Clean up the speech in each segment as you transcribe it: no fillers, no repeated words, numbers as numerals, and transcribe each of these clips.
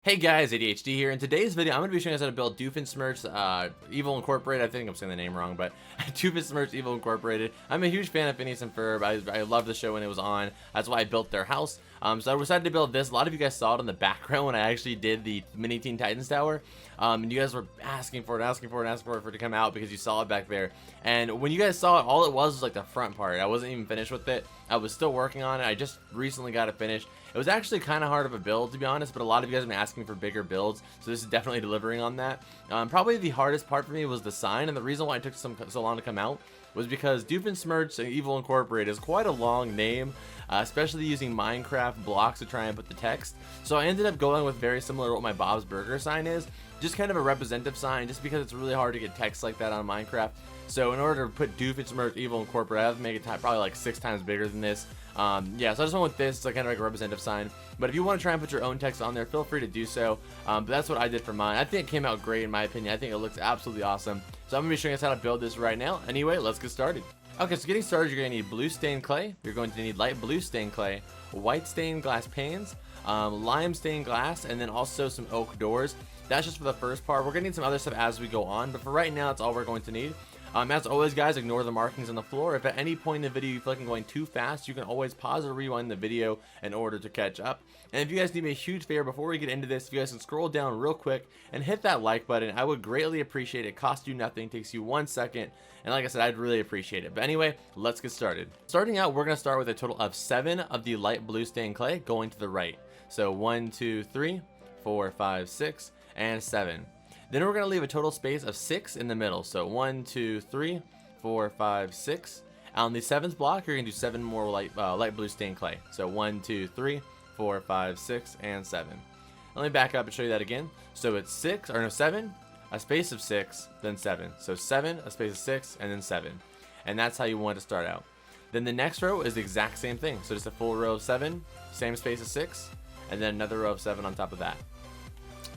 Hey guys, ADHD here. In today's video, I'm going to be showing you guys how to build Doofenshmirtz Evil Incorporated. I think I'm saying the name wrong, but Doofenshmirtz Evil Incorporated. I'm a huge fan of Phineas and Ferb. I loved the show when it was on. That's why I built their house. So I decided to build this. A lot of you guys saw it in the background when I actually did the Mini Teen Titans Tower. And you guys were asking for it to come out because you saw it back there. And when you guys saw it, all it was like the front part. I wasn't even finished with it. I was still working on it. I just recently got it finished. It was actually kind of hard of a build, to be honest, but a lot of you guys have been asking for bigger builds, so this is definitely delivering on that. Probably the hardest part for me was the sign, and the reason why it took so long to come out was because Doofenshmirtz Evil Incorporated is quite a long name, especially using Minecraft blocks to try and put the text. So I ended up going with very similar to what my Bob's Burger sign is, just kind of a representative sign, just because it's really hard to get text like that on Minecraft. So in order to put Doofenshmirtz Evil Incorporated, I have to make it probably like 6 times bigger than this. Yeah, so I just went with this, so kind of like a representative sign. But if you want to try and put your own text on there, feel free to do so. But that's what I did for mine. I think it came out great in my opinion. I think it looks absolutely awesome. So I'm going to be showing us how to build this right now. Anyway, let's get started. Okay, so getting started, you're going to need blue stained clay. You're going to need light blue stained clay, white stained glass panes, lime stained glass, and then also some oak doors. That's just for the first part. We're going to need some other stuff as we go on, but for right now, that's all we're going to need. As always, guys, ignore the markings on the floor. If at any point in the video you feel like I'm going too fast, you can always pause or rewind the video in order to catch up. And if you guys need me a huge favor before we get into this, if you guys can scroll down real quick and hit that like button, I would greatly appreciate it. It costs you nothing, takes you 1 second, and like I said, I'd really appreciate it. But anyway, let's get started. Starting out, we're going to start with a total of 7 of the light blue stained clay going to the right. So 1, 2, 3, 4, 5, 6, and 7. Then we're going to leave a total space of 6 in the middle. So 1, 2, 3, 4, 5, 6. On the 7th block, you're going to do 7 more light blue stained clay. So 1, 2, 3, 4, 5, 6, and 7. Let me back up and show you that again. So it's 7, a space of 6, then 7. So 7, a space of 6, and then 7. And that's how you want to start out. Then the next row is the exact same thing. So just a full row of 7, same space of 6, and then another row of 7 on top of that.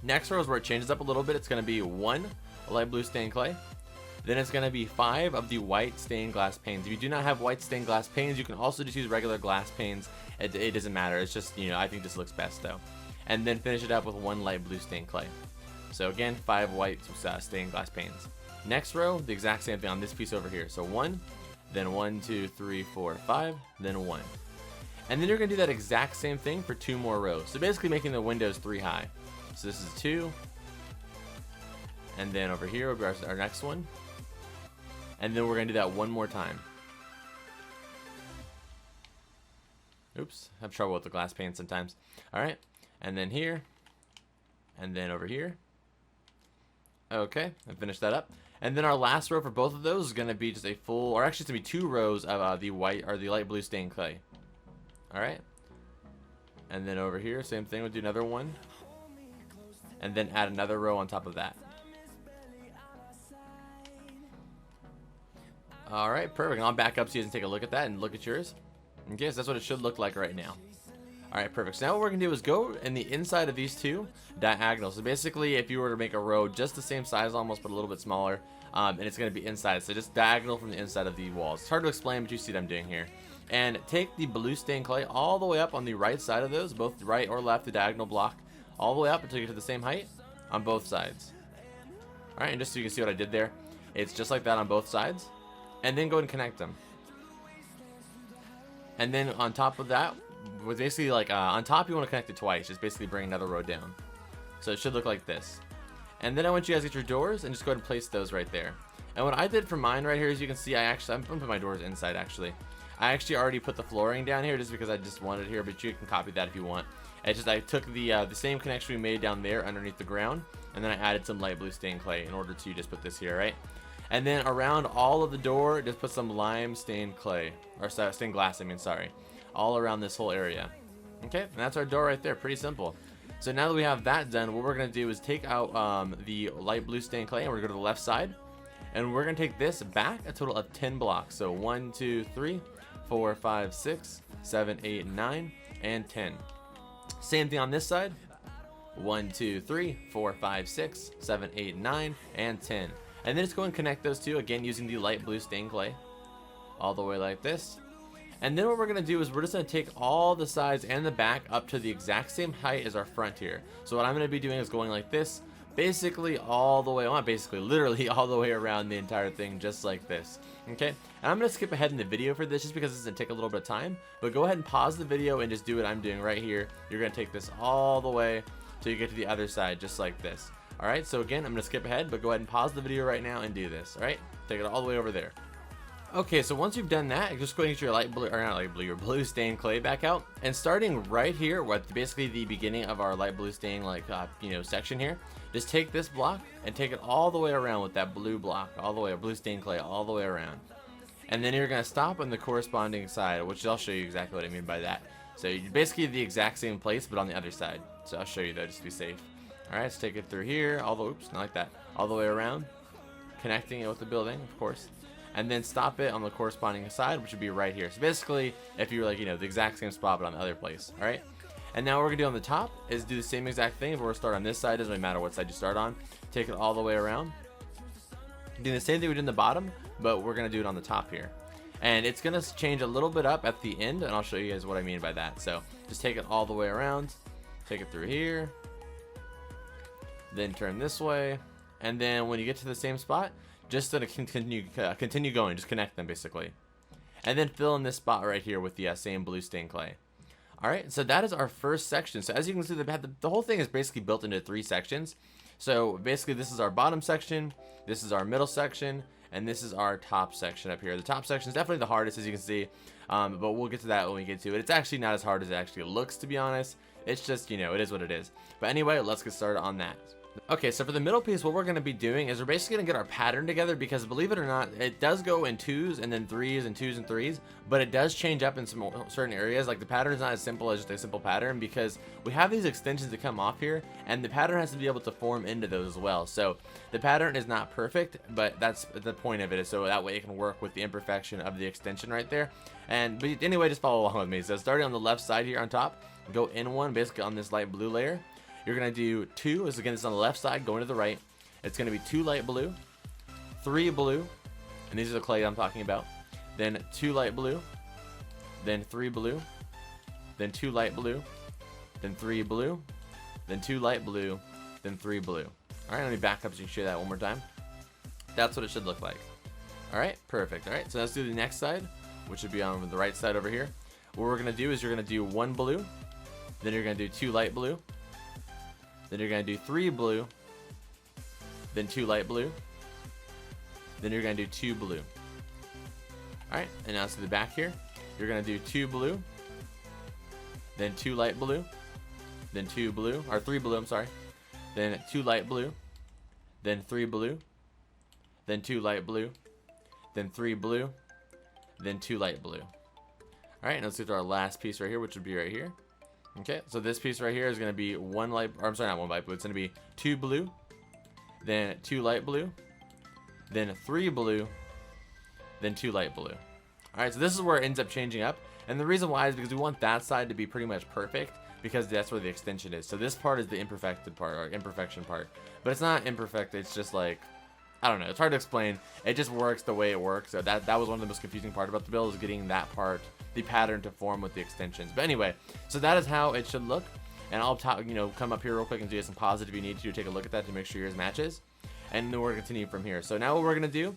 Next row is where it changes up a little bit. It's going to be 1 light blue stained clay. Then it's going to be 5 of the white stained glass panes. If you do not have white stained glass panes, you can also just use regular glass panes. It doesn't matter. It's just, I think this looks best though. And then finish it up with 1 light blue stained clay. So again, 5 white stained glass panes. Next row, the exact same thing on this piece over here. So 1, then 1, 2, 3, 4, 5, then 1. And then you're going to do that exact same thing for 2 more rows. So basically making the windows 3 high. So this is 2, and then over here will be our next one, and then we're going to do that 1 more time. Oops, I have trouble with the glass pane sometimes. Alright, and then here, and then over here. Okay, and finish that up. And then our last row for both of those is going to be just a full, or actually it's going to be 2 rows of the white, or the light blue stained clay. Alright, and then over here, same thing, we'll do another one. And then add another row on top of that. Alright, perfect. I'll back up so you can take a look at that and look at yours. Okay, so that's what it should look like right now. Alright, perfect. So now what we're going to do is go in the inside of these 2 diagonals. So basically, if you were to make a row just the same size almost, but a little bit smaller, and it's going to be inside. So just diagonal from the inside of the walls. It's hard to explain, but you see what I'm doing here. And take the blue stained clay all the way up on the right side of those, both right or left, the diagonal block. All the way up until you get to the same height on both sides. Alright, and just so you can see what I did there, it's just like that on both sides. And then go ahead and connect them. And then on top of that, with basically like on top you want to connect it twice, just basically bring another row down. So it should look like this. And then I want you guys to get your doors and just go ahead and place those right there. And what I did for mine right here, as you can see, I'm going to put my doors inside actually. I actually already put the flooring down here just because I just wanted it here, but you can copy that if you want. It's just I took the same connection we made down there underneath the ground, and then I added some light blue stained clay in order to just put this here, right? And then around all of the door, just put some lime stained clay, or stained glass, I mean, sorry, all around this whole area. Okay, and that's our door right there, pretty simple. So now that we have that done, what we're gonna do is take out the light blue stained clay, and we're gonna go to the left side, and we're gonna take this back a total of 10 blocks. So 1, 2, 3, 4, 5, 6, 7, 8, 9, and 10. Same thing on this side. 1, 2, 3, 4, 5, 6, 7, 8, 9, and 10. And then just go and connect those 2 again using the light blue stained clay all the way like this. And then what we're going to do is we're just going to take all the sides and the back up to the exact same height as our front here. So what I'm going to be doing is going like this, basically all the way, well, not basically, literally all the way around the entire thing, just like this. Okay, and I'm going to skip ahead in the video for this just because it's going to take a little bit of time, but go ahead and pause the video and just do what I'm doing right here. You're going to take this all the way till you get to the other side, just like this. Alright, so again, I'm going to skip ahead, but go ahead and pause the video right now and do this. Alright, take it all the way over there. Okay, so once you've done that, just go and get your light blue, or not light blue, your blue stained clay back out, and starting right here, with basically the beginning of our light blue stain, like, section here, just take this block and take it all the way around with that blue block, all the way, blue stained clay, all the way around. And then you're going to stop on the corresponding side, which I'll show you exactly what I mean by that. So you're basically the exact same place, but on the other side. So I'll show you though, just to be safe. Alright, let's take it through here, all the, oops, not like that, all the way around, connecting it with the building, of course. And then stop it on the corresponding side, which would be right here. So basically, if you were like, the exact same spot, but on the other place, alright? And now what we're going to do on the top is do the same exact thing. But we're going to start on this side, doesn't really matter what side you start on. Take it all the way around. Do the same thing we did in the bottom, but we're going to do it on the top here. And it's going to change a little bit up at the end, and I'll show you guys what I mean by that. So just take it all the way around, take it through here, then turn this way, and then when you get to the same spot, just gonna continue going, just connect them basically, and then fill in this spot right here with the same blue stained clay. All right, so that is our first section. So as you can see, the whole thing is basically built into 3 sections. So basically, this is our bottom section, this is our middle section, and this is our top section up here. The top section is definitely the hardest, as you can see, but we'll get to that when we get to it. It's actually not as hard as it actually looks, to be honest. It's just, it is what it is. But anyway, let's get started on that. Okay, so for the middle piece, what we're going to be doing is we're basically going to get our pattern together, because believe it or not, it does go in 2s and then 3s and 2s and 3s, but it does change up in some certain areas. Like the pattern is not as simple as just a simple pattern, because we have these extensions that come off here, and the pattern has to be able to form into those as well. So the pattern is not perfect, but that's the point of it, is so that way it can work with the imperfection of the extension right there. But anyway, just follow along with me. So starting on the left side here on top, go in one, basically on this light blue layer. You're going to do 2, as again, it's on the left side, going to the right. It's going to be 2 light blue, 3 blue, and these are the clay I'm talking about. Then 2 light blue, then 3 blue, then 2 light blue, then 3 blue, then 2 light blue, then 3 blue. Alright, let me back up so you can show that one more time. That's what it should look like. Alright, perfect. Alright, so let's do the next side, which would be on the right side over here. What we're going to do is you're going to do 1 blue, then you're going to do 2 light blue, then you're going to do 3 blue, then 2 light blue, then you're going to do 2 blue. Alright, and now to the back here, you're going to do 2 blue, then 2 light blue, then 2 blue, or 3 blue, I'm sorry, then 2 light blue, then 3 blue, then 2 light blue, then 3 blue, then 2 light blue. Alright, now let's get to our last piece right here, which would be right here. Okay, so this piece right here is going to be 1 light, or I'm sorry, not 1 light blue, it's going to be 2 blue, then 2 light blue, then 3 blue, then 2 light blue. Alright, so this is where it ends up changing up, and the reason why is because we want that side to be pretty much perfect, because that's where the extension is. So this part is the imperfected part, or imperfection part, but it's not imperfect, it's just like, I don't know, it's hard to explain. It just works the way it works. So that was one of the most confusing part about the build, is getting that part, the pattern, to form with the extensions. But anyway, so that is how it should look. And I'll come up here real quick and do some pause if you need to take a look at that to make sure yours matches. And then we're gonna continue from here. So now what we're gonna do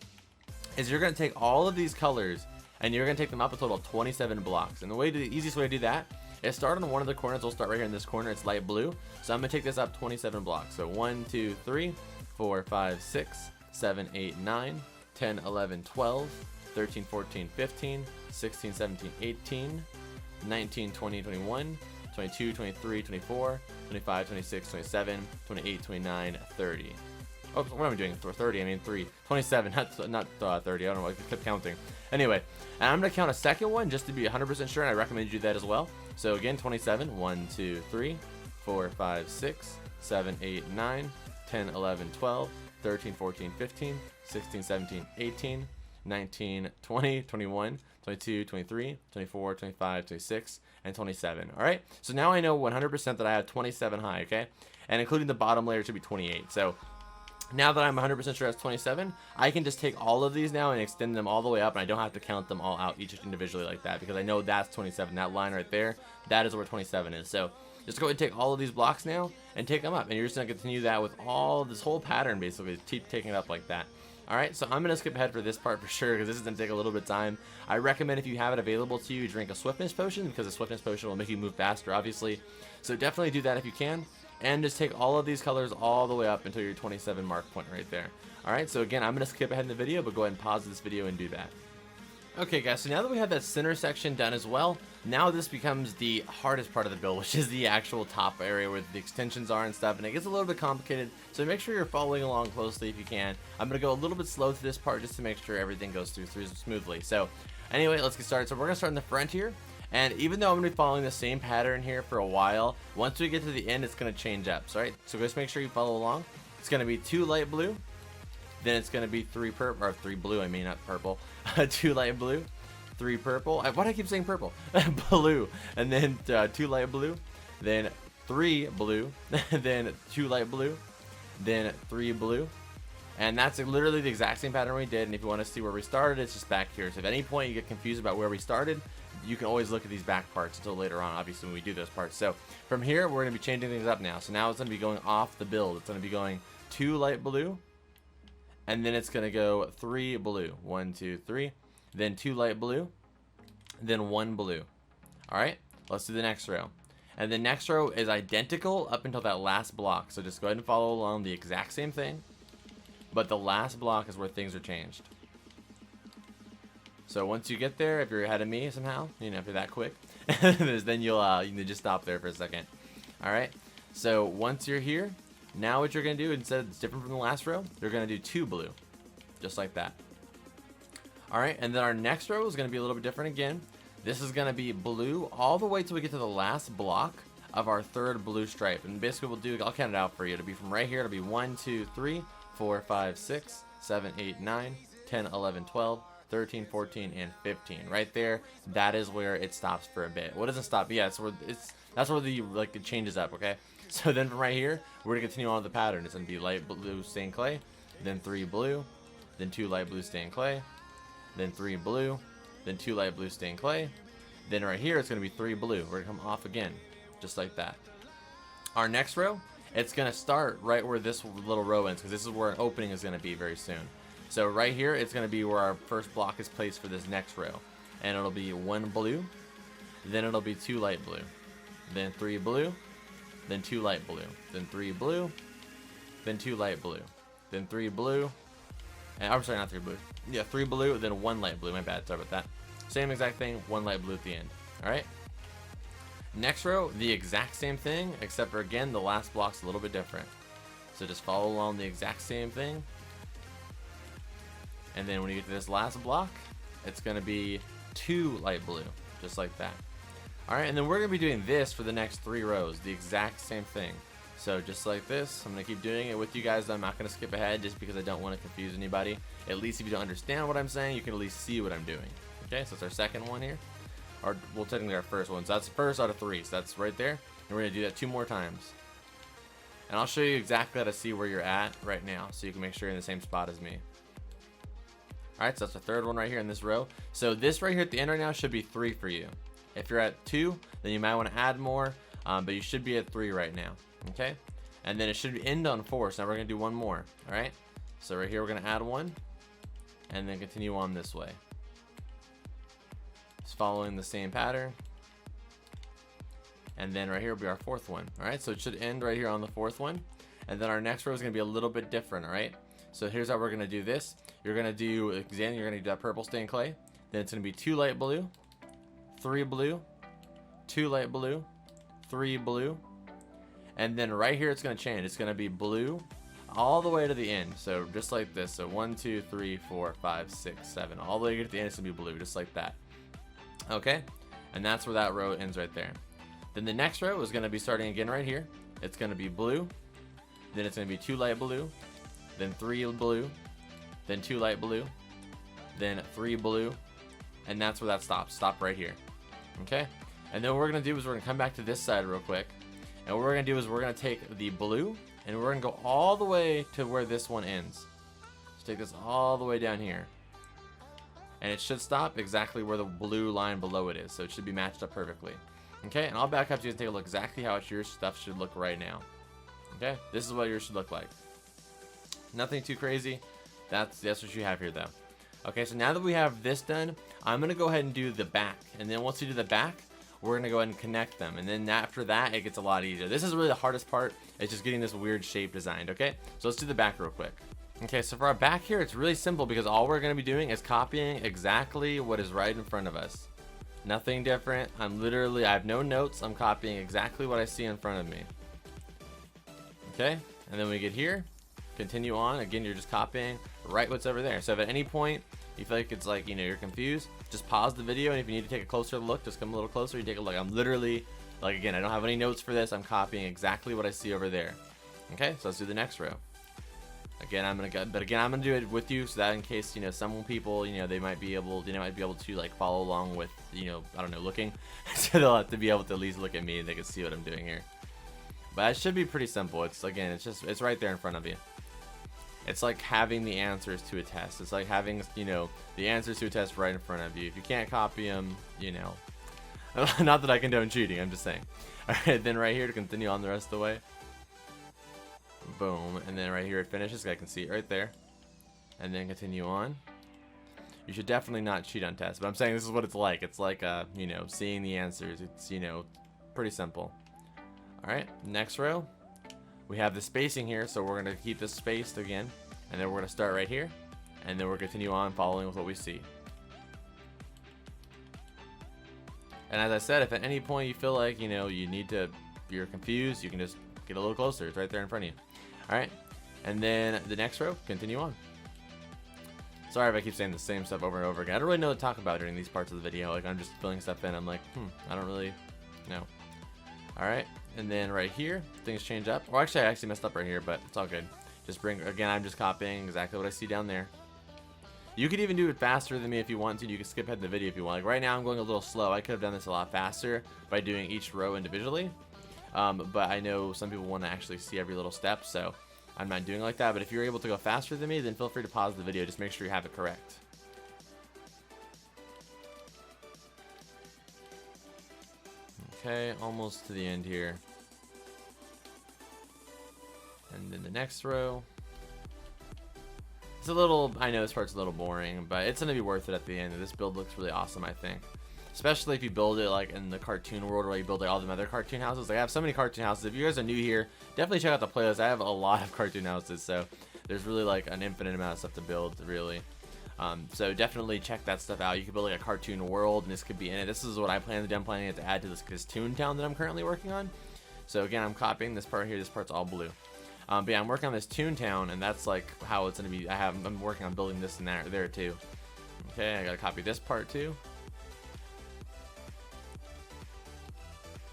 is you're gonna take all of these colors and you're gonna take them up a total of 27 blocks. And the easiest way to do that is start on one of the corners. We'll start right here in this corner. It's light blue. So I'm gonna take this up 27 blocks. So 1, 2, 3, 4, 5, 6, 7, 8, 9, 10, 11, 12, 13, 14, 15, 16, 17, 18, 19, 20, 21, 22, 23, 24, 25, 26, 27, 28, 29, 30. Oh, what am I doing? For 30, I mean 3. 27, not 30. I don't know, I kept counting. Anyway, and I'm going to count a second one just to be 100% sure, and I recommend you do that as well. So again, 27, 1, 2, 3, 4, 5, 6, 7, 8, 9, 10, 11, 12, 13, 14, 15, 16, 17, 18, 19, 20, 21, 22, 23, 24, 25, 26, and 27. Alright, so now I know 100% that I have 27 high, okay? And including the bottom layer should be 28. So Now that I'm 100% sure that's 27, I can just take all of these now and extend them all the way up, and I don't have to count them all out each individually like that, because I know that's 27. That line right there, that is where 27 is. So just go ahead and take all of these blocks now and take them up, and you're just going to continue that with all this whole pattern, basically. Keep taking it up like that. Alright, so I'm going to skip ahead for this part for sure, because this is going to take a little bit of time. I recommend, if you have it available to you, drink a swiftness potion, because a swiftness potion will make you move faster, obviously. So definitely do that if you can. And just take all of these colors all the way up until your 27 mark point right there. Alright, so again, I'm going to skip ahead in the video, but go ahead and pause this video and do that. Okay guys, so now that we have that center section done as well, now this becomes the hardest part of the build, which is the actual top area where the extensions are and stuff, and it gets a little bit complicated, so make sure you're following along closely if you can. I'm going to go a little bit slow through this part just to make sure everything goes through smoothly. So anyway, let's get started. So we're going to start in the front here. And even though I'm going to be following the same pattern here for a while, once we get to the end, it's going to change up. So, so just make sure you follow along. It's going to be 2 light blue, then it's going to be 3 purple, or 3 blue, I mean, not purple. 2 light blue, 3 purple. Why do I keep saying purple? Blue, and then 2 light blue, then 3 blue, then 2 light blue, then 3 blue. And that's literally the exact same pattern we did. And if you want to see where we started, it's just back here. So if at any point you get confused about where we started, you can always look at these back parts until later on, obviously, when we do those parts. So from here, we're going to be changing things up now. So now it's going to be going off the build. It's going to be going 2 light blue, and then it's going to go 3 blue. 1, 2, 3. Then 2 light blue, then 1 blue. All right, let's do the next row. And the next row is identical up until that last block. So just go ahead and follow along the exact same thing. But the last block is where things are changed. So once you get there, if you're ahead of me somehow, you know, if you're that quick, then you can just stop there for a second. All right. So once you're here, now what you're going to do, instead it's different from the last row, you're going to do 2 blue, just like that. All right. And then our next row is going to be a little bit different again. This is going to be blue all the way till we get to the last block of our 3rd blue stripe. And basically we'll do, I'll count it out for you. It'll be from right here. It'll be 1, 2, 3, 4, 5, 6, 7, 8, 9, 10, 11, 12, 13, 14, and 15. Right there, that is where it stops for a bit. What doesn't stop? Yeah, that's where it changes up, okay? So then from right here, we're gonna continue on with the pattern. It's gonna be light blue stained clay, then 3 blue, then 2 light blue stained clay, then 3 blue, then 2 light blue stained clay. Then right here, it's gonna be 3 blue. We're gonna come off again, just like that. Our next row, it's gonna start right where this little row ends, because this is where an opening is gonna be very soon. So right here, it's going to be where our first block is placed for this next row. And it'll be 1 blue, then it'll be 2 light blue, then 3 blue, then 2 light blue, then 3 blue, then 2 light blue, then 3 blue, and I'm sorry, not 3 blue. Yeah, 3 blue, then 1 light blue. My bad, sorry about that. Same exact thing, 1 light blue at the end. Alright? Next row, the exact same thing, except for, again, the last block's a little bit different. So just follow along the exact same thing. And then when you get to this last block, it's going to be 2 light blue, just like that. Alright, and then we're going to be doing this for the next 3 rows, the exact same thing. So just like this, I'm going to keep doing it with you guys. I'm not going to skip ahead just because I don't want to confuse anybody. At least if you don't understand what I'm saying, you can at least see what I'm doing. Okay, so it's our second one here. Or, well, technically our first one. So that's the first out of 3, so that's right there. And we're going to do that 2 more times. And I'll show you exactly how to see where you're at right now, so you can make sure you're in the same spot as me. Alright, so that's the 3rd one right here in this row. So this right here at the end right now should be 3 for you. If you're at 2, then you might want to add more, but you should be at 3 right now. Okay? And then it should end on 4, so now we're going to do 1 more. Alright? So right here we're going to add 1, and then continue on this way. Just following the same pattern. And then right here will be our 4th one. Alright, so it should end right here on the 4th one. And then our next row is going to be a little bit different, alright? So here's how we're going to do this. You're going to do, again, you're going to do that purple stained clay. Then it's going to be 2 light blue, 3 blue, 2 light blue, 3 blue. And then right here it's going to change. It's going to be blue all the way to the end. So just like this. So 1, 2, 3, 4, 5, 6, 7. All the way to the end it's going to be blue, just like that. Okay? And that's where that row ends right there. Then the next row is going to be starting again right here. It's going to be blue. Then it's going to be 2 light blue. Then 3 blue. Then 2 light blue. Then 3 blue. And that's where that stops. Stop right here. Okay? And then what we're going to do is we're going to come back to this side real quick. And what we're going to do is we're going to take the blue and we're gonna go all the way to where this one ends. So take this all the way down here, and it should stop exactly where the blue line below it is, so it should be matched up perfectly. Okay, and I'll back up so you can take a look exactly how your stuff should look right now. Okay, this is what yours should look like. Nothing too crazy. That's what you have here though. Okay, so now that we have this done, I'm gonna go ahead and do the back, and then once we do the back, we're gonna go ahead and connect them, and then after that it gets a lot easier. This is really the hardest part. It's just getting this weird shape designed. Okay, so let's do the back real quick. Okay, so for our back here, it's really simple because all we're gonna be doing is copying exactly what is right in front of us. Nothing different. I have no notes. I'm copying exactly what I see in front of me. Okay, and then we get here, continue on. Again, you're just copying right what's over there. So if at any point you feel like it's like, you're confused, just pause the video, and if you need to take a closer look, just come a little closer. You take a look. I'm literally, like, again, I don't have any notes for this. I'm copying exactly what I see over there. Okay, so let's do the next row. Again, I'm gonna do it with you so that in case, some people, they might be able to like follow along with, I don't know, looking. So they'll have to be able to at least look at me and they can see what I'm doing here. But it should be pretty simple. It's it's right there in front of you. It's like having the answers to a test. It's like having, the answers to a test right in front of you. If you can't copy them, not that I condone cheating, I'm just saying. Alright, then right here to continue on the rest of the way. Boom, and then right here it finishes. I can see it right there. And then continue on. You should definitely not cheat on tests, but I'm saying this is what it's like. It's like, seeing the answers. It's, pretty simple. Alright, next row. We have the spacing here, so we're going to keep this spaced again. And then we're going to start right here. And then we're going to continue on following with what we see. And as I said, if at any point you feel like, you're confused, you can just get a little closer. It's right there in front of you. Alright, and then the next row, continue on. Sorry if I keep saying the same stuff over and over again. I don't really know what to talk about during these parts of the video. Like, I'm just filling stuff in. I'm like, I don't really know. Alright, and then right here, things change up. Or actually, I actually messed up right here, but it's all good. Again, I'm just copying exactly what I see down there. You could even do it faster than me if you want to. You can skip ahead in the video if you want. Like, right now, I'm going a little slow. I could have done this a lot faster by doing each row individually. But I know some people want to actually see every little step, so I'm not doing it like that. But if you're able to go faster than me, then feel free to pause the video. Just make sure you have it correct. Okay, almost to the end here. And then the next row. It's a little, I know this part's a little boring, but it's going to be worth it at the end. This build looks really awesome, I think. Especially if you build it like in the cartoon world where you build like all the other cartoon houses. Like, I have so many cartoon houses. If you guys are new here, definitely check out the playlist. I have a lot of cartoon houses, so there's really like an infinite amount of stuff to build, really. So definitely check that stuff out. You can build like a cartoon world, and this could be in it. This is what I'm planning to add to this Toontown that I'm currently working on. So again, I'm copying this part here. This part's all blue. But yeah, I'm working on this Toontown, and that's like how it's gonna be. I'm working on building this and that there too. Okay, I gotta copy this part too.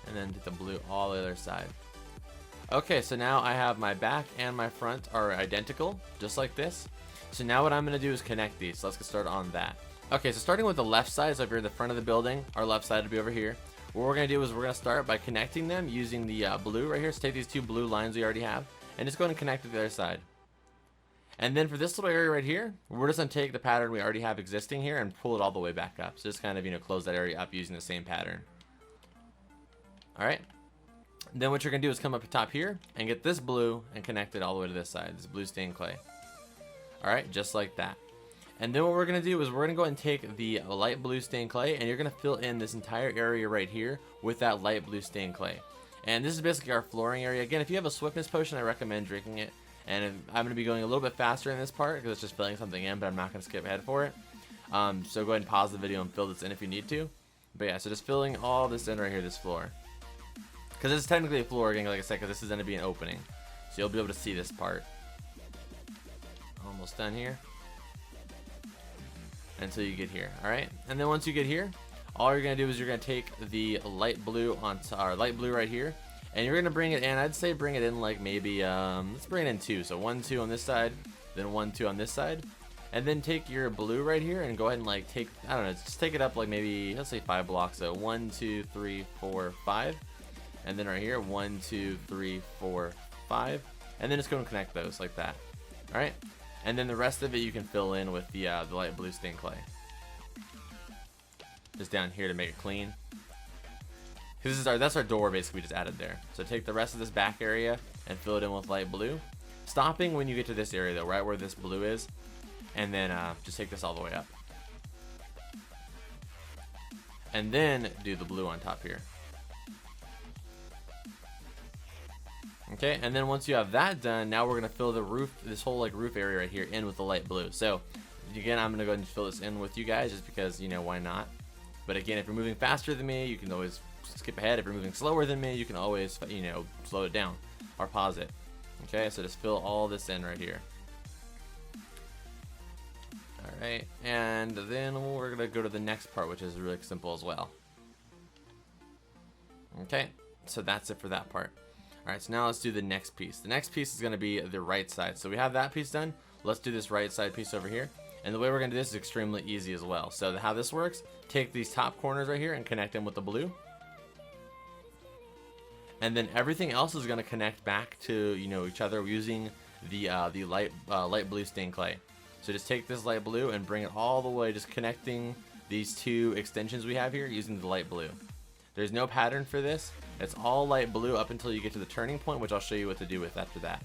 And then get the blue all the other side. Okay, so now I have my back and my front are identical, just like this. So now what I'm going to do is connect these. So let's get started on that. Okay, so starting with the left side, so if you're in the front of the building, our left side will be over here. What we're going to do is we're going to start by connecting them using the blue right here. So take these two blue lines we already have, and just go ahead and connect to the other side. And then for this little area right here, we're just going to take the pattern we already have existing here and pull it all the way back up. So just kind of, close that area up using the same pattern. Alright, then what you're going to do is come up top here and get this blue and connect it all the way to this side, this blue stained clay. Alright, just like that. And then what we're going to do is we're going to go ahead and take the light blue stained clay, and you're going to fill in this entire area right here with that light blue stained clay. And this is basically our flooring area. Again, if you have a swiftness potion, I recommend drinking it. And I'm going to be going a little bit faster in this part because it's just filling something in, but I'm not going to skip ahead for it. So go ahead and pause the video and fill this in if you need to. But yeah, so just filling all this in right here, this floor. Because it's technically a floor, again, like I said, because this is going to be an opening. So you'll be able to see this part. Almost done here. Until you get here, alright? And then once you get here, all you're going to do is you're going to take the light blue light blue right here. And you're going to bring it in, I'd say bring it in like maybe, let's bring it in 2. So 1, 2 on this side, then 1, 2 on this side. And then take your blue right here and go ahead and like take, I don't know, just take it up like maybe, let's say 5 blocks. So 1, 2, 3, 4, 5. And then right here, 1, 2, 3, 4, 5. and then just go and connect those like that. All right, and then the rest of it you can fill in with the light blue stained clay. Just down here to make it clean. That's our door basically we just added there. So take the rest of this back area and fill it in with light blue. Stopping when you get to this area though, right where this blue is, and then just take this all the way up. And then do the blue on top here. Okay, and then once you have that done, now we're gonna fill the roof, this whole like roof area right here, in with the light blue. So again, I'm gonna go ahead and fill this in with you guys just because, you know, why not? But again, if you're moving faster than me, you can always skip ahead. If you're moving slower than me, you can always, you know, slow it down or pause it. Okay, so just fill all this in right here. Alright, and then we're gonna go to the next part, which is really simple as well. Okay, so that's it for that part. Alright, so now let's do the next piece. The next piece is gonna be the right side. So we have that piece done. Let's do this right side piece over here. And the way we're gonna do this is extremely easy as well. So how this works, take these top corners right here and connect them with the blue. And then everything else is gonna connect back to, you know, each other using the light blue stained clay. So just take this light blue and bring it all the way, just connecting these two extensions we have here using the light blue. There's no pattern for this. It's all light blue up until you get to the turning point, which I'll show you what to do with after that.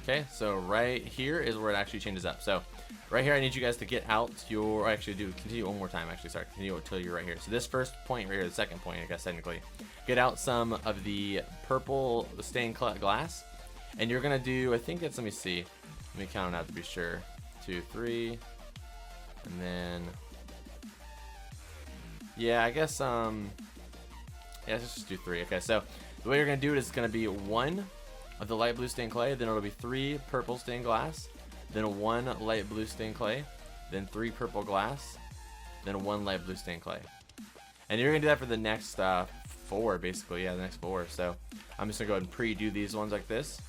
Okay, so right here is where it actually changes up. So right here, I need you guys to get out your, continue one more time, continue until you're right here. So this first point right here, the second point, I guess technically, get out some of the purple stained glass, and you're gonna do, I think it's, let me see, let me count it out to be sure. 2, 3, and then, yeah, I guess, yeah, let's just do 3. Okay, so the way you're gonna do it is gonna be 1 of the light blue stained clay, then it'll be 3 purple stained glass, then 1 light blue stained clay, then 3 purple glass, then 1 light blue stained clay. And you're gonna do that for the next 4, basically, yeah, the next 4. So I'm just gonna go ahead and pre-do these ones like this,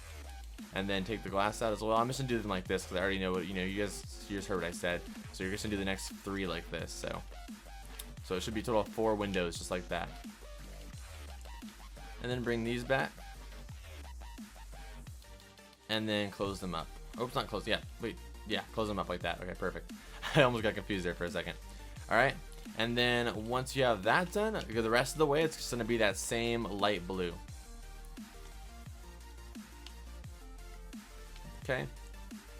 and then take the glass out as well. I'm just gonna do them like this because I already know what, you know, you just heard what I said. So you're just gonna do the next 3 like this. So it should be a total of 4 windows just like that. And then bring these back. And then close them up. Oh, it's not closed. Yeah, wait. Yeah, close them up like that. Okay, perfect. I almost got confused there for a second. All right. And then once you have that done, go the rest of the way, it's just going to be that same light blue. Okay.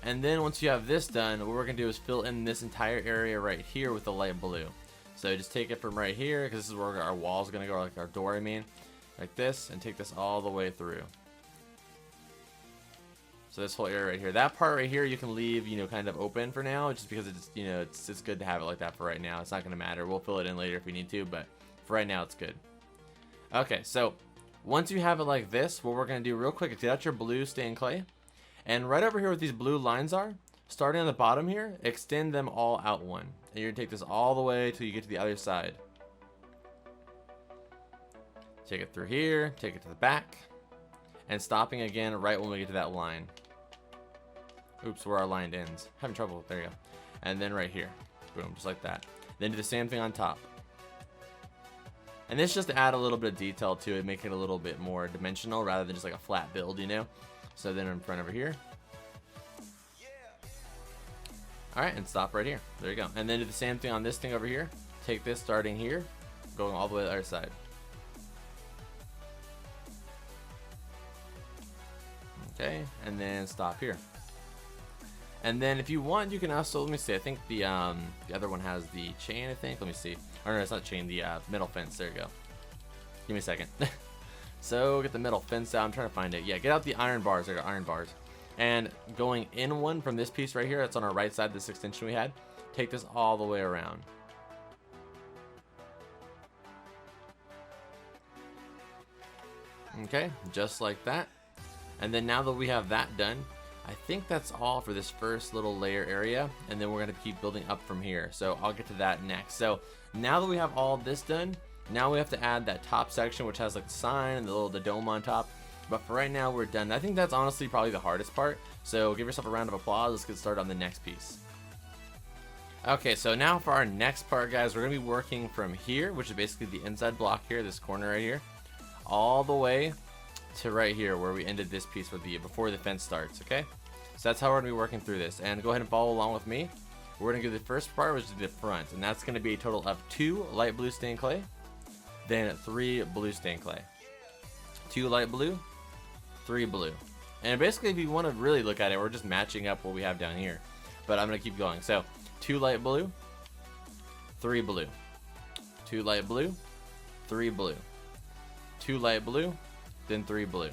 And then once you have this done, what we're going to do is fill in this entire area right here with the light blue. So just take it from right here, because this is where our wall is going to go, like our door, I mean, like this, and take this all the way through. So this whole area right here, that part right here, you can leave, you know, kind of open for now, just because it's, you know, it's good to have it like that for right now. It's not going to matter. We'll fill it in later if we need to, but for right now, it's good. Okay, so once you have it like this, what we're going to do real quick is get out your blue stained clay, and right over here where these blue lines are, starting on the bottom here, extend them all out one. And you're going to take this all the way till you get to the other side. Take it through here, take it to the back, and stopping again right when we get to that line. Oops, where our line ends. Having trouble, there you go. And then right here, boom, just like that. Then do the same thing on top. And this just to add a little bit of detail to it, make it a little bit more dimensional rather than just like a flat build, you know? So then in front over here. Alright, and stop right here. There you go. And then do the same thing on this thing over here. Take this starting here, going all the way to the other side. Okay, and then stop here. And then if you want, you can also, let me see, I think the other one has the chain, I think. Let me see. Or no, it's not chain, the metal fence. There you go. Give me a second. So get the metal fence out. I'm trying to find it. Yeah, get out the iron bars. There are iron bars. And going in one from this piece right here, that's on our right side, this extension we had, take this all the way around. Okay, just like that. And then now that we have that done, I think that's all for this first little layer area, and then we're going to keep building up from here. So I'll get to that next. So now that we have all this done, now we have to add that top section, which has like the sign and the dome on top. But for right now, we're done. I think that's honestly probably the hardest part. So give yourself a round of applause. Let's get started on the next piece. Okay, so now for our next part, guys, we're going to be working from here, which is basically the inside block here, this corner right here, all the way to right here where we ended this piece with the before the fence starts. Okay, so that's how we're gonna be working through this, and go ahead and follow along with me. We're gonna do the first part, which is the front, and that's gonna be a total of 2 light blue stained clay, then 3 blue stained clay, 2 light blue, 3 blue. And basically, if you want to really look at it, we're just matching up what we have down here, but I'm gonna keep going. So 2 light blue, 3 blue, 2 light blue, 3 blue, 2 light blue, then 3 blue,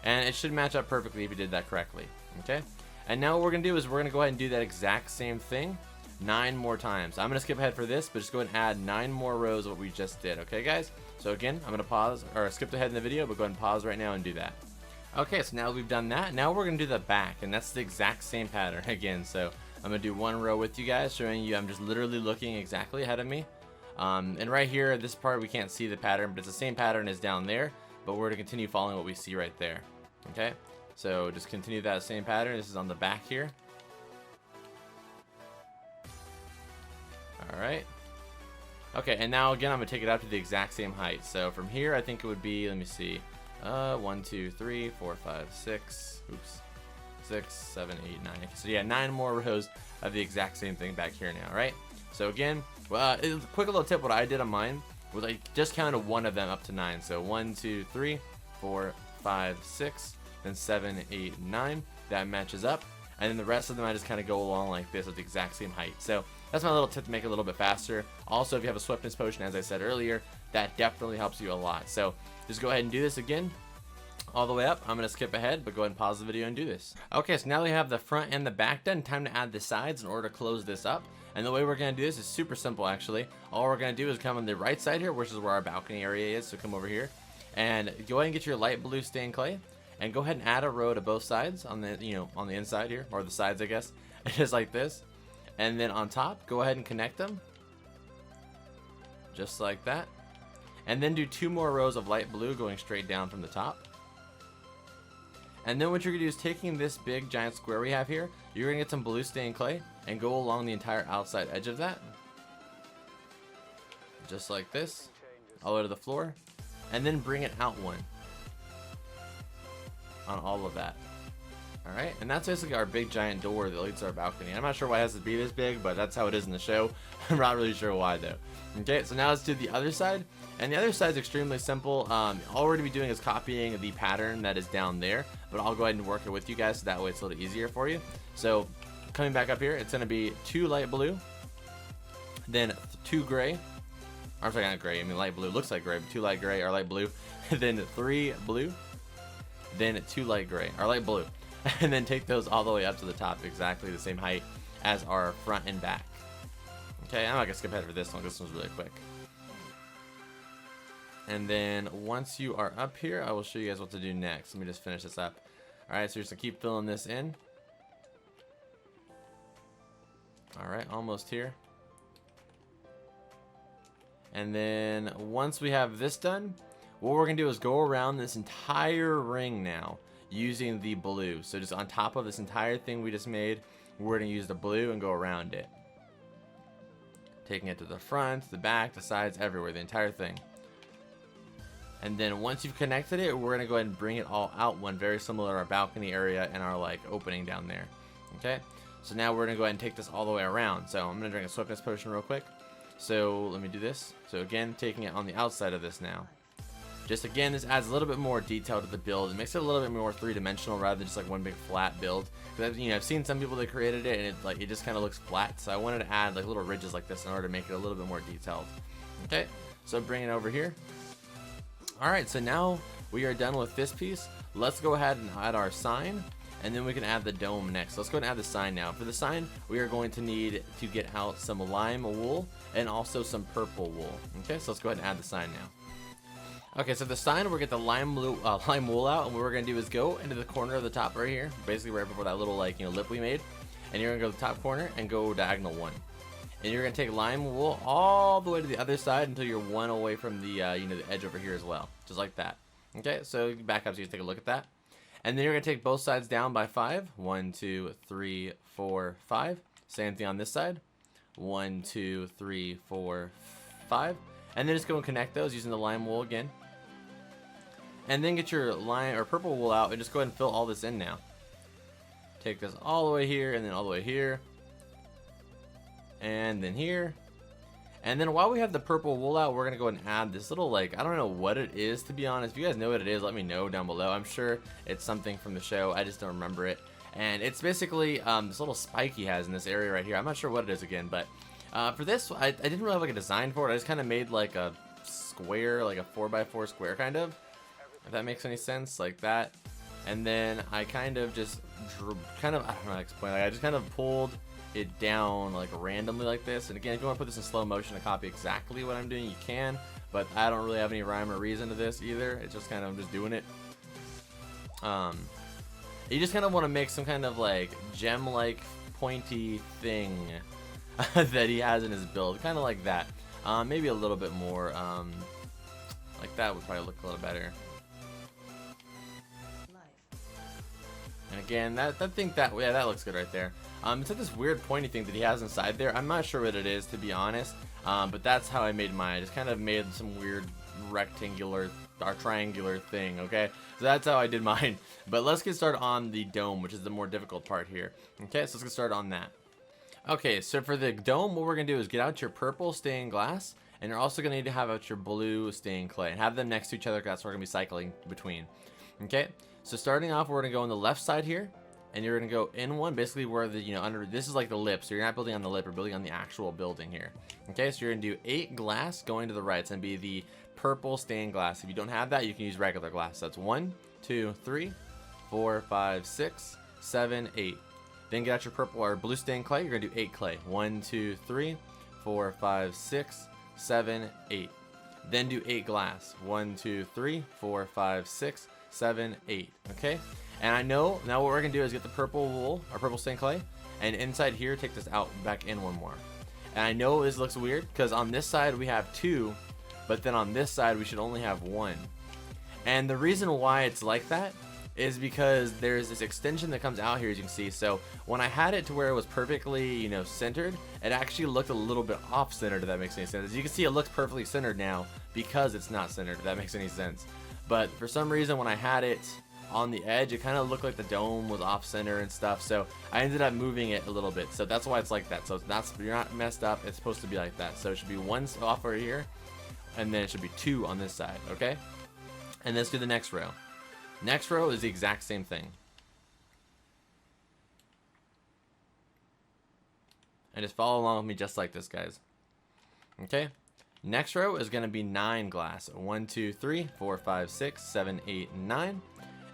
and it should match up perfectly if you did that correctly. Okay, and now what we're gonna do is we're gonna go ahead and do that exact same thing 9 more times. I'm gonna skip ahead for this, but just go ahead and add 9 more rows of what we just did. Okay, guys, so again, I'm gonna pause or skip ahead in the video, but go ahead and pause right now and do that. Okay, so now we've done that, now we're gonna do the back, and that's the exact same pattern again. So I'm gonna do 1 row with you guys, showing you I'm just literally looking exactly ahead of me. And right here, this part we can't see the pattern, but it's the same pattern as down there, but we're gonna continue following what we see right there. Okay, so just continue that same pattern. This is on the back here. All right. Okay, and now again, I'm gonna take it up to the exact same height. So from here, I think it would be, let me see, 1, 2, 3, 4, 5, 6, oops, 6, 7, 8, 9. So yeah, 9 more rows of the exact same thing back here now, right? So again, well, quick little tip, what I did on mine was I just counted one of them up to 9. So 1, 2, 3, 4, 5, 6, then 7, 8, 9. That matches up. And then the rest of them I just kind of go along like this at the exact same height. So that's my little tip to make it a little bit faster. Also, if you have a swiftness potion, as I said earlier, that definitely helps you a lot. So just go ahead and do this again all the way up. I'm going to skip ahead, but go ahead and pause the video and do this. Okay, so now we have the front and the back done. Time to add the sides in order to close this up. And the way we're going to do this is super simple, actually. All we're going to do is come on the right side here, which is where our balcony area is. So come over here and go ahead and get your light blue stained clay and go ahead and add a row to both sides on the, on the inside here, or the sides, I guess, just like this. And then on top, go ahead and connect them just like that. And then do 2 more rows of light blue going straight down from the top. And then what you're gonna do is taking this big giant square we have here, you're gonna get some blue stained clay and go along the entire outside edge of that. Just like this, all the way to the floor. And then bring it out 1 on all of that. Alright, and that's basically our big giant door that leads to our balcony. I'm not sure why it has to be this big, but that's how it is in the show. I'm not really sure why though. Okay, so now let's do the other side. And the other side is extremely simple. All we're going to be doing is copying the pattern that is down there, but I'll go ahead and work it with you guys so that way it's a little easier for you. So coming back up here, it's going to be 2 light blue, then 2 gray. I'm sorry, not gray, I mean light blue. Looks like gray, but 2 light gray or light blue. Then 3 blue, then 2 light gray or light blue. And then take those all the way up to the top, exactly the same height as our front and back. Okay, I'm not going to skip ahead for this one. This one's really quick. And then once you are up here, I will show you guys what to do next. Let me just finish this up. Alright, so you're just going to keep filling this in. Alright, almost here. And then once we have this done, what we're going to do is go around this entire ring now using the blue. So just on top of this entire thing we just made, we're going to use the blue and go around it. Taking it to the front, the back, the sides, everywhere, the entire thing. And then once you've connected it, we're going to go ahead and bring it all out 1, very similar to our balcony area and our like opening down there. Okay, so now we're going to go ahead and take this all the way around. So I'm going to drink a swiftness potion real quick. So let me do this. So again, taking it on the outside of this now. Just again, this adds a little bit more detail to the build. It makes it a little bit more 3-dimensional rather than just like one big flat build. Because I've seen some people that created it and it just kind of looks flat. So I wanted to add like little ridges like this in order to make it a little bit more detailed. Okay, so bring it over here. All right, so now we are done with this piece. Let's go ahead and add our sign, and then we can add the dome next. Let's go ahead and add the sign now. For the sign, we are going to need to get out some lime wool and also some purple wool. Okay, so let's go ahead and add the sign now. Okay, so the sign, we'll get the lime wool out, and what we're gonna do is go into the corner of the top right here, basically right before that little lip we made, and you're gonna go to the top corner and go diagonal 1. And you're gonna take lime wool all the way to the other side until you're 1 away from the the edge over here as well, just like that. Okay, so back up so you can take a look at that. And then you're gonna take both sides down by 5. 1, 2, 3, 4, 5. Same thing on this side. 1, 2, 3, 4, 5. And then just go and connect those using the lime wool again. And then get your line or purple wool out and just go ahead and fill all this in now. Take this all the way here and then all the way here. And then here. And then while we have the purple wool out, we're going to go ahead and add this little, like, I don't know what it is, to be honest. If you guys know what it is, let me know down below. I'm sure it's something from the show. I just don't remember it. And it's basically this little spike he has in this area right here. I'm not sure what it is again, but for this, I didn't really have like a design for it. I just kind of made like a square, like a 4x4 square kind of, if that makes any sense, like that. And then I kind of just drew, I don't know how to explain. Like I just kind of pulled it down like randomly like this. And again, if you want to put this in slow motion to copy exactly what I'm doing, you can. But I don't really have any rhyme or reason to this either. It's just kind of, I'm just doing it. You just kind of want to make some kind of like gem-like pointy thing that he has in his build, kind of like that. Maybe a little bit more. Like that would probably look a little better. And again, that looks good right there. It's like this weird pointy thing that he has inside there. I'm not sure what it is, to be honest. But that's how I made mine. I just kind of made some weird rectangular or triangular thing. Okay, so that's how I did mine. But let's get started on the dome, which is the more difficult part here. Okay, so let's get started on that. Okay, so for the dome, what we're gonna do is get out your purple stained glass, and you're also gonna need to have out your blue stained clay and have them next to each other, because that's what we're gonna be cycling between. Okay, so starting off, we're gonna go on the left side here, and you're gonna go in one, basically where the, under, this is like the lip, so you're not building on the lip, you're building on the actual building here. Okay, so you're gonna do 8 glass going to the right. It's gonna be the purple stained glass. If you don't have that, you can use regular glass. That's 1, 2, 3, 4, 5, 6, 7, 8. Then get out your purple or blue stained clay. You're gonna do 8 clay. 1, 2, 3, 4, 5, 6, 7, 8. Then do 8 glass. 1, 2, 3, 4, 5, 6, 7, 8. Okay. And I know now what we're gonna do is get the purple wool or purple stained clay, and inside here take this out back in one more. And I know this looks weird because on this side we have 2, but then on this side we should only have 1. And the reason why it's like that is because there's this extension that comes out here, as you can see. So when I had it to where it was perfectly, centered, it actually looked a little bit off centered, if that makes any sense. As you can see, it looks perfectly centered now because it's not centered, if that makes any sense. But for some reason, when I had it on the edge, it kind of looked like the dome was off center and stuff. So I ended up moving it a little bit. So that's why it's like that. So you're not messed up. It's supposed to be like that. So it should be 1 off over here, and then it should be 2 on this side. Okay. And let's do the next row. Next row is the exact same thing. And just follow along with me just like this, guys. Okay. Next row is going to be 9 glass. 1, 2, 3, 4, 5, 6, 7, 8, and 9.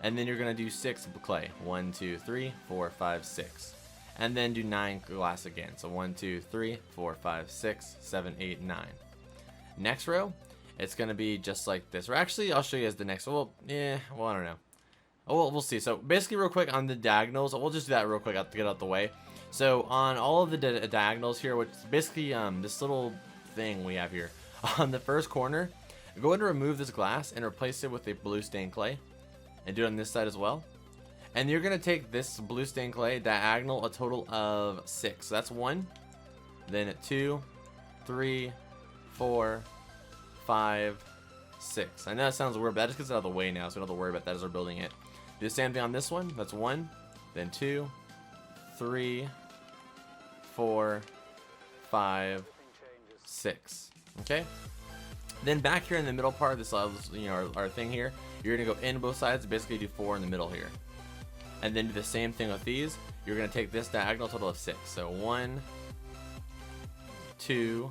And then you're going to do 6 clay. 1, 2, 3, 4, 5, 6. And then do 9 glass again. So 1, 2, 3, 4, 5, 6, 7, 8, 9. Next row, it's going to be just like this. Or actually, I'll show you as the next. Well, I don't know. Oh, we'll see. So basically, real quick on the diagonals, we'll just do that real quick to get out the way. So on all of the diagonals here, which is basically this little thing we have here on the first corner, go ahead and remove this glass and replace it with a blue stained clay, and do it on this side as well. And you're gonna take this blue stained clay diagonal a total of 6. So that's 1, then 2, 3, 4, 5, 6. I know that sounds weird, but that just gets it out of the way now, so we don't have to worry about that as we're building it. Do the same thing on this one. That's 1, then 2, 3, 4, 5, 6. Okay. Then back here in the middle part of this, our thing here, you're gonna go in both sides, basically do 4 in the middle here, and then do the same thing with these. You're gonna take this diagonal total of 6. So 1, 2,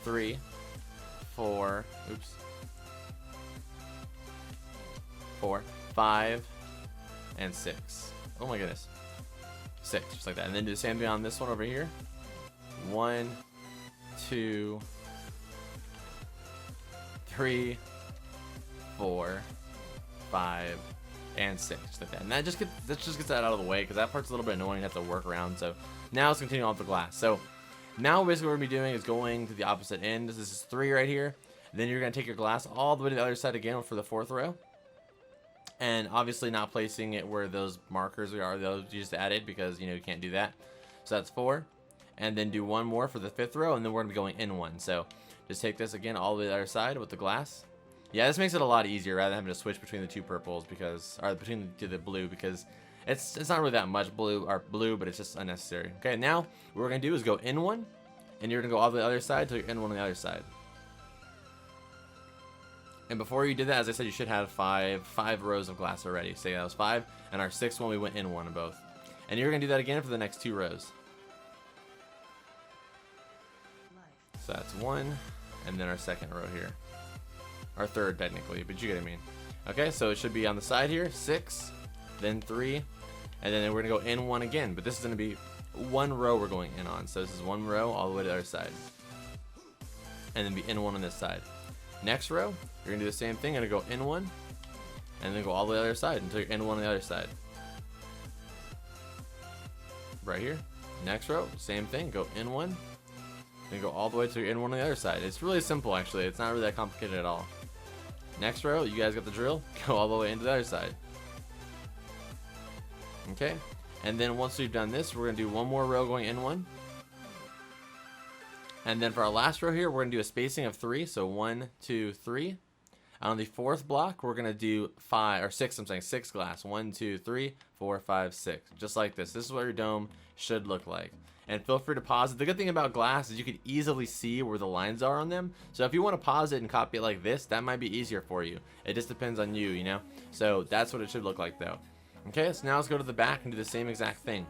3, 4, 4, 5, and 6. Oh my goodness. 6, just like that. And then do the same thing on this one over here. 1, 2, 3, 4, 5, and 6, just like that. And that just gets that out of the way, because that part's a little bit annoying to have to work around. So now let's continue on with the glass. So now basically what we're gonna be doing is going to the opposite end. This is 3 right here. Then you're gonna take your glass all the way to the other side again for the 4th row. And obviously not placing it where those markers are, those you just added, because you can't do that. So that's 4. And then do 1 more for the 5th row, and then we're gonna be going in 1. So just take this again all the way to the other side with the glass, Yeah, this makes it a lot easier rather than having to switch between the two purples or between the blue, because it's not really that much blue, but it's just unnecessary. Okay, now what we're gonna do is go in one, and you're gonna go all the other side till you're in one on the other side. And before you did that, as I said, you should have five rows of glass already. Say that was 5, and our 6th one we went in one of both. And you're gonna do that again for the next 2 rows. So that's 1, and then our 2nd row here. Our 3rd technically, but you get what I mean. Okay, so it should be on the side here, 6, then 3, and then we're gonna go in 1 again, but this is gonna be 1 row we're going in on. So this is 1 row all the way to the other side. And then be in 1 on this side. Next row, you're gonna do the same thing, gonna go in 1, and then go all the way to the other side until you're in 1 on the other side. Right here. Next row, same thing, go in 1, then go all the way till you're in 1 on the other side. It's really simple actually, it's not really that complicated at all. Next row, you guys got the drill, go all the way into the other side. Okay, and then once we've done this, we're gonna do 1 more row going in 1. And then for our last row here, we're gonna do a spacing of 3, so 1, 2, 3. On the 4th block, we're gonna do 6 glass. 1, 2, 3, 4, 5, 6. Just like this. This is what your dome should look like. And feel free to pause it. The good thing about glass is you can easily see where the lines are on them. So if you want to pause it and copy it like this, that might be easier for you. It just depends on you, you know? So that's what it should look like though. Okay, so now let's go to the back and do the same exact thing.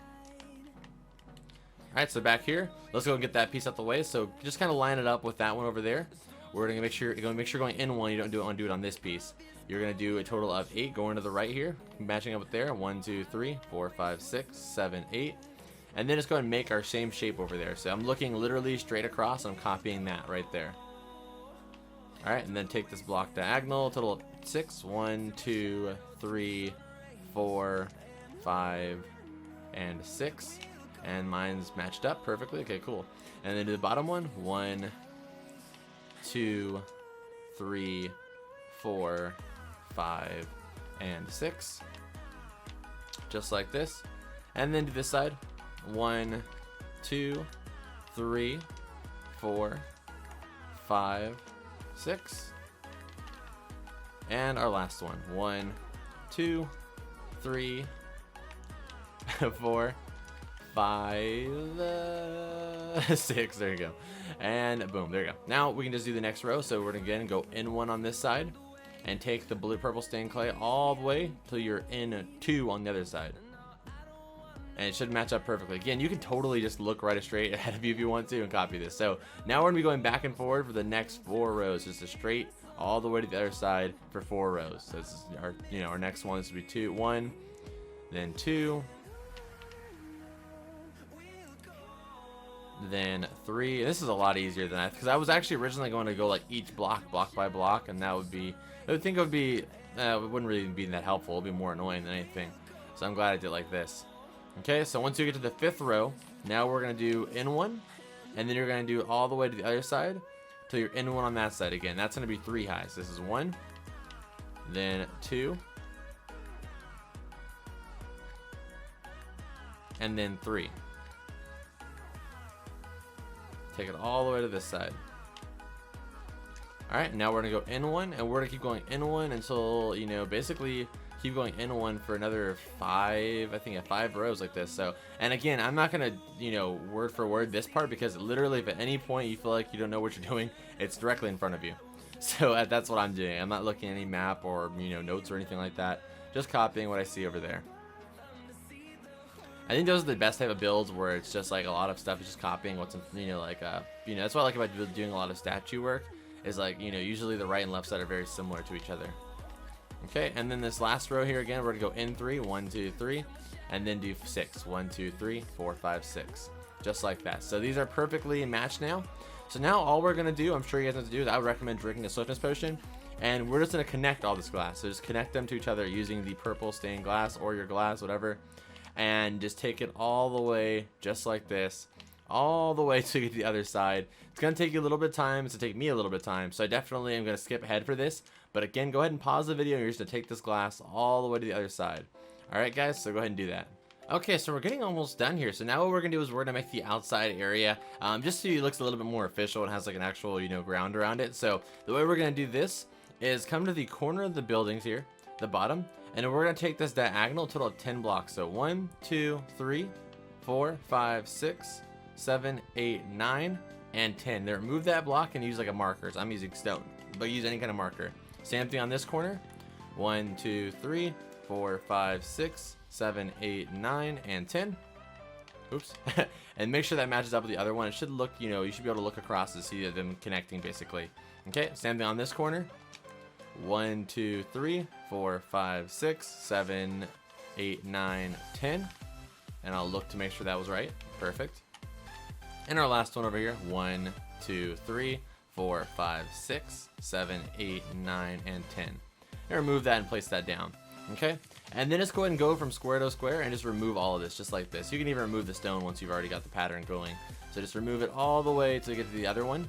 Alright, so back here, let's go and get that piece out the way. So just kind of line it up with that one over there. We're going to make sure going in 1, you don't do it on this piece. You're going to do a total of 8 going to the right here, matching up with there. 1, 2, 3, 4, 5, 6, 7, 8. And then just go ahead and make our same shape over there. So I'm looking literally straight across, and I'm copying that right there. Alright, and then take this block diagonal, total of 6. 1, 2, 3, 4, 5, and 6. And mine's matched up perfectly. Okay, cool. And then do the bottom one. 1, 2, 3, 4, 5, and 6. Just like this. And then do this side. 1, 2, 3, 4, 5, 6. And our last one. 1, 2, 3, 4, 5, 6. There you go. And boom, there you go. Now we can just do the next row. So we're gonna again go in 1 on this side and take the blue purple stained clay all the way till you're in 2 on the other side. And it should match up perfectly. Again, you can totally just look right straight ahead of you if you want to and copy this. So now we're gonna be going back and forward for the next 4 rows, just a straight all the way to the other side for 4 rows. So this is our next one. This would be 1, then 2, then 3. This is a lot easier than that, because I was actually originally going to go like each block by block, and that would be, I would think it would be, it wouldn't really be that helpful. It would be more annoying than anything. So I'm glad I did it like this. Okay, so once you get to the 5th row, now we're going to do in 1, and then you're going to do all the way to the other side till you're in 1 on that side again. That's going to be 3 highs. This is 1, then 2, and then 3. Take it all the way to this side. Alright, now we're going to go in 1, and we're going to keep going in 1 until, basically keep going in 1 for another 5, I think 5 rows like this. So, and again, I'm not going to, word for word this part, because literally if at any point you feel like you don't know what you're doing, it's directly in front of you. So that's what I'm doing. I'm not looking at any map or, notes or anything like that. Just copying what I see over there. I think those are the best type of builds where it's just like a lot of stuff is just copying what's in, that's what I like about doing a lot of statue work, is like, usually the right and left side are very similar to each other. Okay, and then this last row here again, we're gonna go in 3, 1, 2, 3, and then do 6, 1, 2, 3, 4, 5, 6, just like that. So these are perfectly matched now. So now all we're gonna do, I'm sure you guys know what to do, is I would recommend drinking a swiftness potion, and we're just gonna connect all this glass. So just connect them to each other using the purple stained glass or your glass, whatever, and just take it all the way, just like this, all the way to the other side. It's gonna take you a little bit of time. It's gonna take me a little bit of time, so I definitely am gonna skip ahead for this. But again, go ahead and pause the video, and you're just gonna take this glass all the way to the other side. Alright guys, so go ahead and do that. Okay, so we're getting almost done here. So now what we're gonna do is we're gonna make the outside area, just so it looks a little bit more official and has like an actual, ground around it. So the way we're gonna do this is come to the corner of the buildings here, the bottom, and we're going to take this diagonal total of 10 blocks. So 1, 2, 3, 4, 5, 6, 7, 8, 9, and 10. Then remove that block and use like a marker. So I'm using stone, but use any kind of marker. Same thing on this corner. 1, 2, 3, 4, 5, 6, 7, 8, 9, and 10. Oops. And make sure that matches up with the other one. It should look, you know, you should be able to look across to see them connecting basically. Okay, same thing on this corner. 1, 2, 3, 4, 5, 6, 7, 8, 9, 10. And I'll look to make sure that was right. Perfect. And our last one over here. 1, 2, 3, 4, 5, 6, 7, 8, 9, and 10. And remove that and place that down. Okay? And then just go ahead and go from square to square and just remove all of this, just like this. You can even remove the stone once you've already got the pattern going. So just remove it all the way till you get to the other one.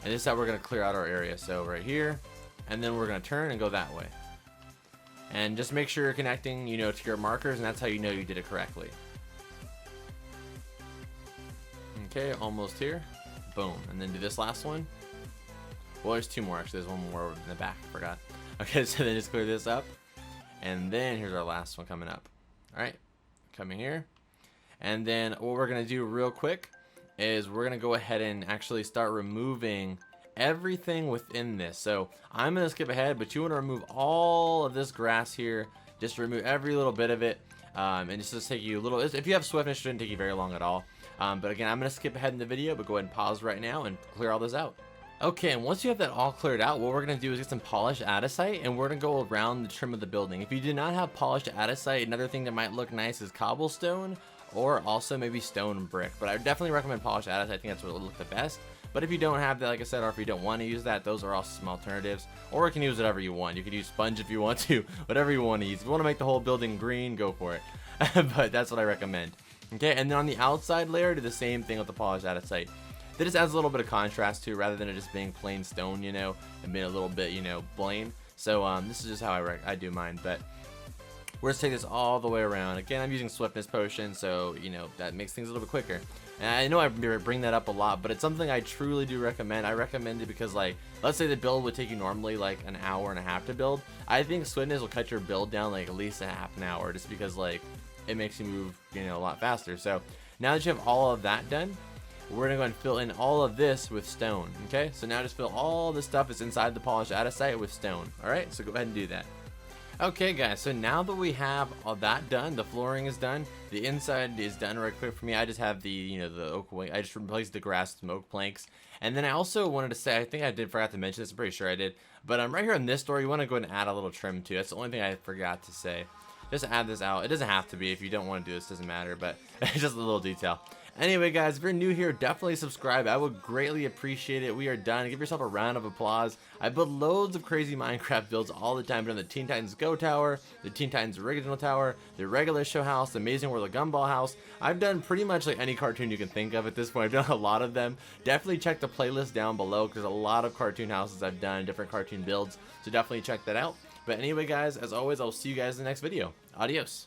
And this is how we're going to clear out our area. So right here, and then we're going to turn and go that way. And just make sure you're connecting, you know, to your markers, and that's how you know you did it correctly. Okay, almost here. Boom. And then do this last one. Well, there's two more actually. There's one more in the back. I forgot. Okay, so then just clear this up. And then here's our last one coming up. All right, coming here. And then what we're going to do real quick is we're going to go ahead and actually start removing everything within this. So I'm going to skip ahead, but you want to remove all of this grass here. Just remove every little bit of it. And it's just take you a little, if you have swiftness, it shouldn't take you very long at all. But again, I'm going to skip ahead in the video, but go ahead and pause right now and clear all this out. Okay, and once you have that all cleared out, what we're going to do is get some polished andesite, and we're going to go around the trim of the building. If you do not have polished andesite, another thing that might look nice is cobblestone, or also maybe stone brick. But I would definitely recommend polished andesite. I think that's what will look the best. But if you don't have that, like I said, or if you don't want to use that, those are also some alternatives. Or you can use whatever you want. You could use sponge if you want to, whatever you want to use. If you want to make the whole building green, go for it. But that's what I recommend. Okay, and then on the outside layer, do the same thing with the polished andesite. That just adds a little bit of contrast to, rather than it just being plain stone, you know, and being a little bit, you know, plain. So this is just how I do mine. But we're just take this all the way around. Again, I'm using swiftness potion, so you know that makes things a little bit quicker. And I know I bring that up a lot, but it's something I truly do recommend. I recommend it because, like, let's say the build would take you normally like an hour and a half to build. I think swiftness will cut your build down like at least a half an hour, just because like it makes you move, you know, a lot faster. So now that you have all of that done, we're gonna go and fill in all of this with stone. Okay, so now just fill all the stuff that's inside the polished andesite with stone. All right, so go ahead and do that. Okay guys, so now that we have all that done, the flooring is done, the inside is done right quick for me. I just have the, you know, the oak wing. I just replaced the grass with some oak planks. And then I also wanted to say, I think I forgot to mention this, I'm pretty sure I did, but right here in this door, you want to go ahead and add a little trim too. That's the only thing I forgot to say. Just add this out. It doesn't have to be. If you don't want to do this, doesn't matter, but it's just a little detail. Anyway guys, if you're new here, definitely subscribe. I would greatly appreciate it. We are done. Give yourself a round of applause. I build loads of crazy Minecraft builds all the time. I've done the Teen Titans Go Tower, the Teen Titans Original Tower, the Regular Show House, the Amazing World of Gumball House. I've done pretty much like any cartoon you can think of at this point. I've done a lot of them. Definitely check the playlist down below because a lot of cartoon houses I've done, different cartoon builds. So definitely check that out. But anyway guys, as always, I'll see you guys in the next video. Adios.